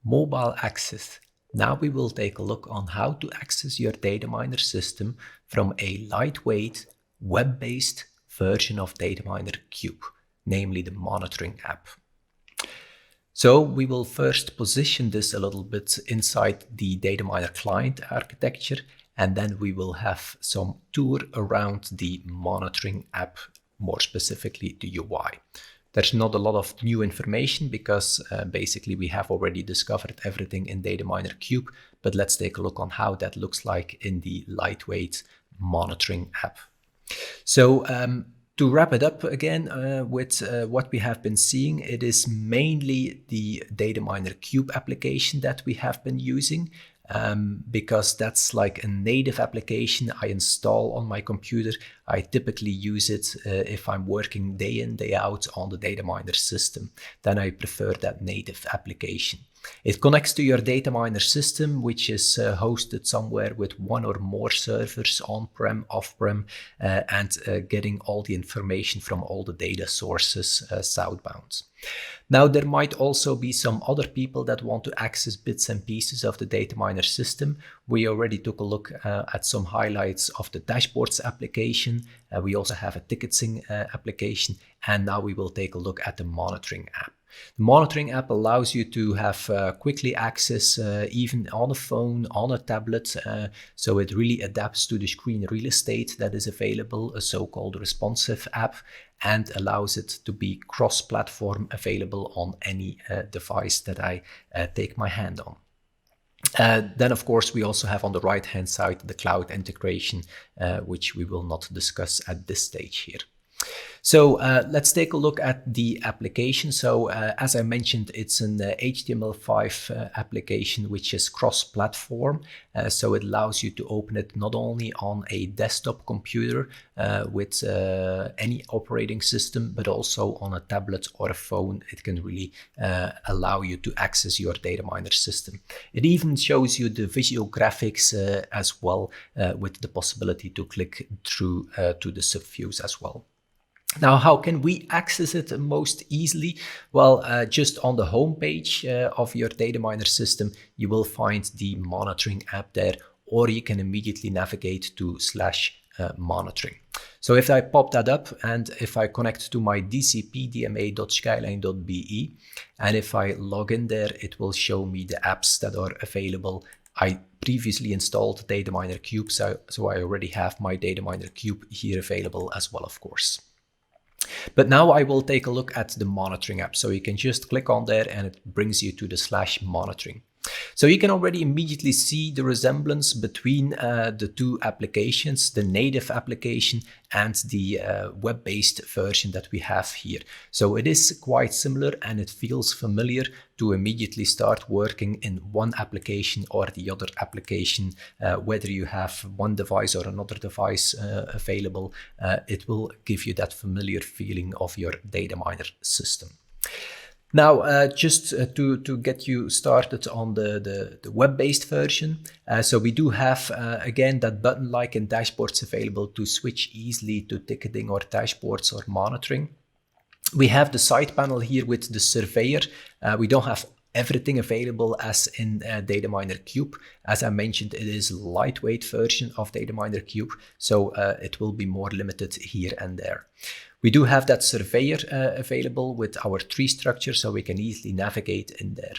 Mobile access. Now we will take a look on how to access your DataMiner system from a lightweight, web-based version of DataMiner Cube, namely the monitoring app. So we will first position this a little bit inside the DataMiner client architecture, and then we will have some tour around the monitoring app, more specifically the UI. There's not a lot of new information because basically we have already discovered everything in DataMiner Cube, but let's take a look on how that looks like in the lightweight monitoring app. So to wrap it up again with what we have been seeing, it is mainly the DataMiner Cube application that we have been using. Because that's like a native application I install on my computer. I typically use it if I'm working day in, day out on the DataMiner system. Then I prefer that native application. It connects to your DataMiner system, which is hosted somewhere with one or more servers on-prem, off-prem, and getting all the information from all the data sources southbound. Now, there might also be some other people that want to access bits and pieces of the DataMiner system. We already took a look at some highlights of the dashboards application. We also have a ticketing application, and now we will take a look at the monitoring app. The monitoring app allows you to have quickly access even on a phone, on a tablet, so it really adapts to the screen real estate that is available, a so-called responsive app, and allows it to be cross-platform available on any device that I take my hand on. Then, of course, we also have on the right-hand side the cloud integration, which we will not discuss at this stage here. So let's take a look at the application. So as I mentioned, it's an HTML5 application which is cross-platform. So it allows you to open it not only on a desktop computer with any operating system, but also on a tablet or a phone. It can really allow you to access your DataMiner system. It even shows you the visual graphics as well, with the possibility to click through to the subviews as well. Now, how can we access it most easily? Well, just on the home page of your DataMiner system, you will find the monitoring app there, or you can immediately navigate to /monitoring. So if I pop that up and if I connect to my dcp.dma.skyline.be, and if I log in there, it will show me the apps that are available. I previously installed DataMiner Cube, so I already have my DataMiner Cube here available as well, of course. But now I will take a look at the monitoring app. So you can just click on there and it brings you to the /monitoring. So you can already immediately see the resemblance between the two applications, the native application and the web-based version that we have here. So it is quite similar and it feels familiar to immediately start working in one application or the other application, whether you have one device or another device available. It will give you that familiar feeling of your DataMiner system. Now, just to get you started on the web-based version, so we do have, again, that button like in dashboards available to switch easily to ticketing or dashboards or monitoring. We have the side panel here with the surveyor. We don't have everything available as in DataMiner Cube. As I mentioned, it is a lightweight version of DataMiner Cube, so it will be more limited here and there. We do have that surveyor available with our tree structure, so we can easily navigate in there.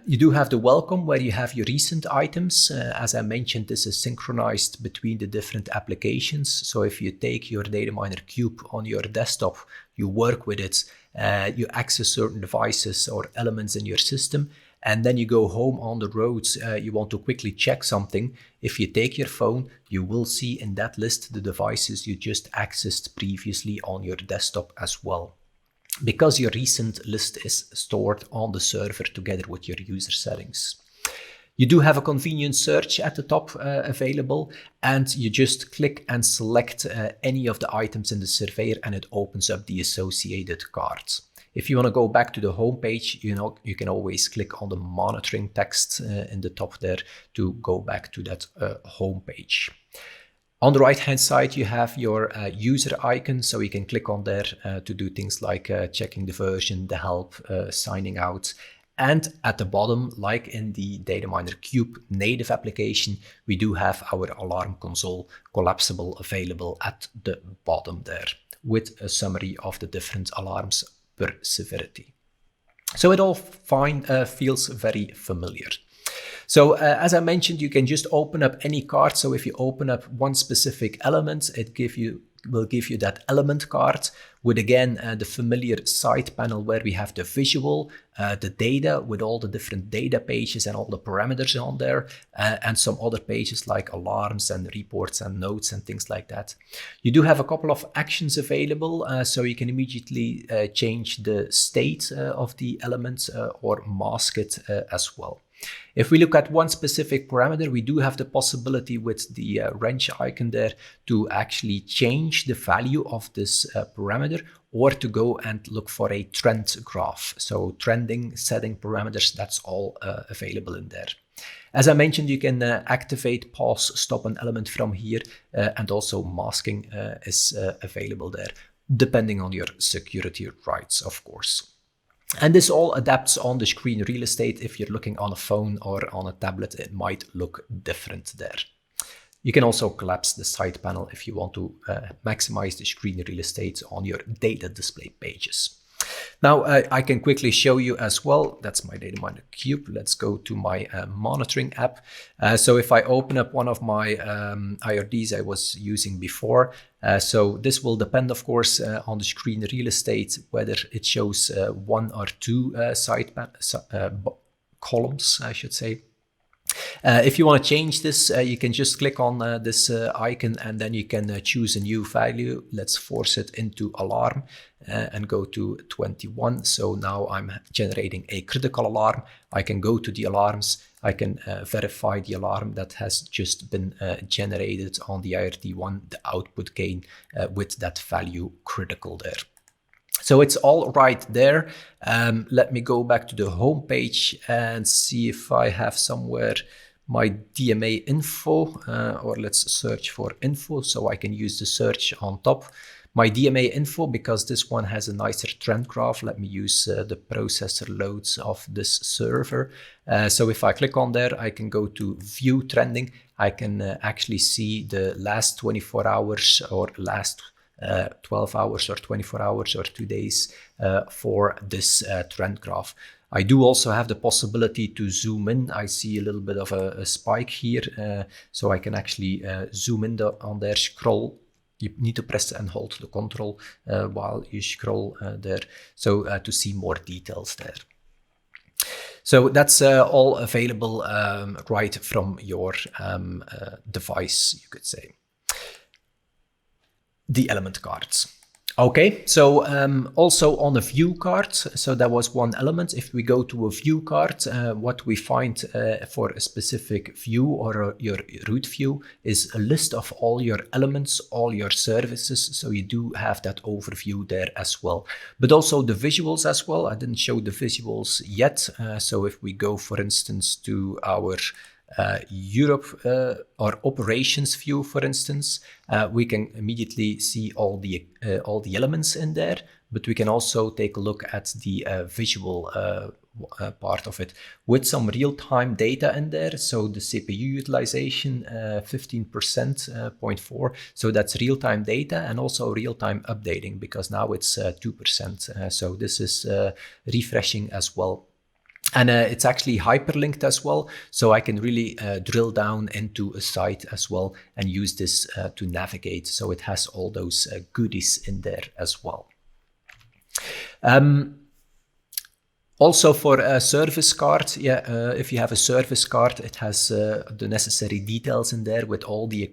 You do have the welcome where you have your recent items. As I mentioned, this is synchronized between the different applications. So if you take your DataMiner Cube on your desktop, you work with it, you access certain devices or elements in your system, and then you go home on the road, you want to quickly check something. If you take your phone, you will see in that list the devices you just accessed previously on your desktop as well, because your recent list is stored on the server together with your user settings. You do have a convenient search at the top available, and you just click and select any of the items in the surveyor and it opens up the associated cards. If you want to go back to the home page, you can always click on the monitoring text in the top there to go back to that home page. On the right-hand side, you have your user icon, so you can click on there to do things like checking the version, the help, signing out. And at the bottom, like in the DataMiner Cube native application, we do have our alarm console collapsible available at the bottom there with a summary of the different alarms per severity. So it all feels very familiar. So as I mentioned, you can just open up any card. So if you open up one specific element, it will give you that element card with, again, the familiar side panel where we have the visual, the data with all the different data pages and all the parameters on there, and some other pages like alarms and reports and notes and things like that. You do have a couple of actions available, so you can immediately change the state of the element or mask it as well. If we look at one specific parameter, we do have the possibility with the wrench icon there to actually change the value of this parameter, or to go and look for a trend graph. So trending, setting parameters, that's all available in there. As I mentioned, you can activate, pause, stop an element from here, and also masking is available there, depending on your security rights, of course. And this all adapts on the screen real estate. If you're looking on a phone or on a tablet, it might look different there. You can also collapse the side panel if you want to maximize the screen real estate on your data display pages. Now, I can quickly show you as well. That's my DataMiner Cube. Let's go to my monitoring app. So if I open up one of my IRDs I was using before, so this will depend, of course, on the screen real estate, whether it shows one or two columns, I should say. If you want to change this, you can just click on this icon, and then you can choose a new value. Let's force it into alarm and go to 21. So now I'm generating a critical alarm. I can go to the alarms. I can verify the alarm that has just been generated on the IRD1, the output gain with that value critical there. So it's all right there. Let me go back to the home page and see if I have somewhere my DMA info, or let's search for info so I can use the search on top. My DMA info, because this one has a nicer trend graph. Let me use the processor loads of this server. So if I click on there, I can go to view trending. I can actually see the last 24 hours or last 12 hours or 24 hours or 2 days for this trend graph. I do also have the possibility to zoom in. I see a little bit of a spike here, so I can actually zoom in on there, scroll. You need to press and hold the control while you scroll there, so to see more details there. So that's all available right from your device, you could say. The element cards. Okay, so also on a view card, so that was one element. If we go to a view card, what we find for a specific view or your root view is a list of all your elements, all your services. So you do have that overview there as well, but also the visuals as well. I didn't show the visuals yet. So if we go, for instance, to our Europe or operations view, for instance, we can immediately see all the elements in there, but we can also take a look at the visual part of it with some real-time data in there. So the CPU utilization 15.4%, so that's real-time data, and also real-time updating, because now it's 2%. So this is refreshing as well. And it's actually hyperlinked as well, so I can really drill down into a site as well and use this to navigate. So it has all those goodies in there as well. Also for a service card, if you have a service card, it has the necessary details in there with all the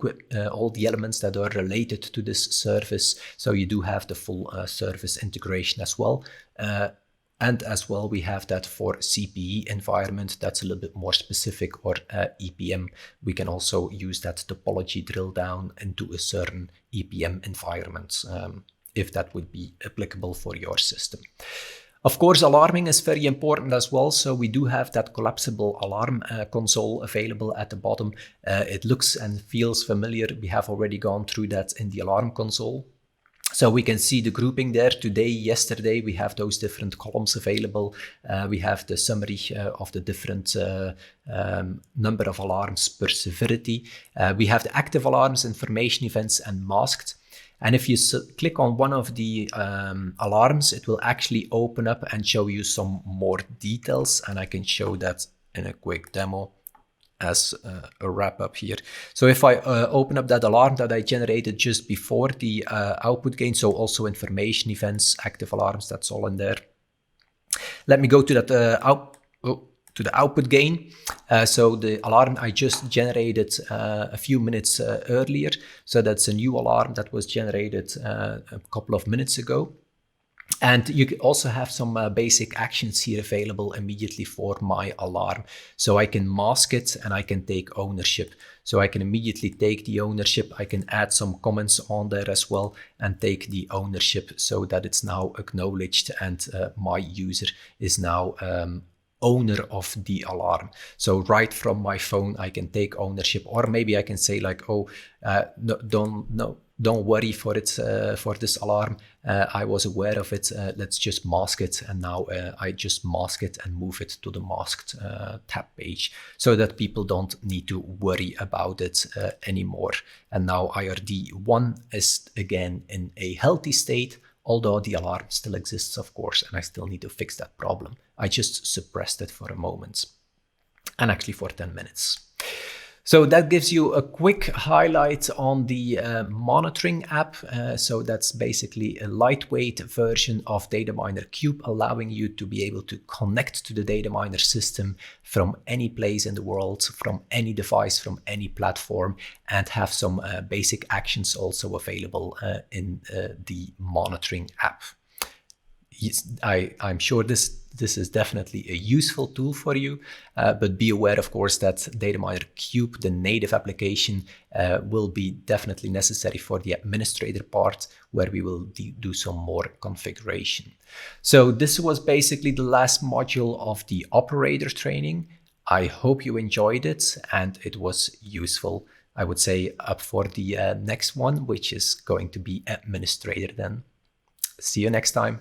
elements that are related to this service. So you do have the full service integration as well. And as well, we have that for CPE environment. That's a little bit more specific, or EPM. We can also use that topology drill down into a certain EPM environment, if that would be applicable for your system. Of course, alarming is very important as well. So we do have that collapsible alarm console available at the bottom. It looks and feels familiar. We have already gone through that in the alarm console. So we can see the grouping there today, yesterday, we have those different columns available. We have the summary of the different number of alarms per severity. We have the active alarms, information events, and masked. And if you click on one of the alarms, it will actually open up and show you some more details. And I can show that in a quick demo as a wrap up here. So if I open up that alarm that I generated just before the output gain, so also information events, active alarms, that's all in there. Let me go to that to the output gain. So the alarm I just generated a few minutes earlier. So that's a new alarm that was generated a couple of minutes ago. And you can also have some basic actions here available immediately for my alarm. So I can mask it and I can take ownership. So I can immediately take the ownership. I can add some comments on there as well and take the ownership so that it's now acknowledged and my user is now owner of the alarm. So right from my phone, I can take ownership, or maybe I can say like, oh, don't worry for it, for this alarm. I was aware of it. Let's just mask it. And now I just mask it and move it to the masked tab page so that people don't need to worry about it anymore. And now IRD1 is again in a healthy state, although the alarm still exists, of course, and I still need to fix that problem. I just suppressed it for a moment, and actually for 10 minutes. So that gives you a quick highlight on the monitoring app. So that's basically a lightweight version of DataMiner Cube, allowing you to be able to connect to the DataMiner system from any place in the world, from any device, from any platform, and have some basic actions also available in the monitoring app. Yes, I'm sure this is definitely a useful tool for you, but be aware, of course, that DataMiner Cube, the native application, will be definitely necessary for the administrator part, where we will do some more configuration. So this was basically the last module of the operator training. I hope you enjoyed it and it was useful. I would say up for the next one, which is going to be administrator then. See you next time.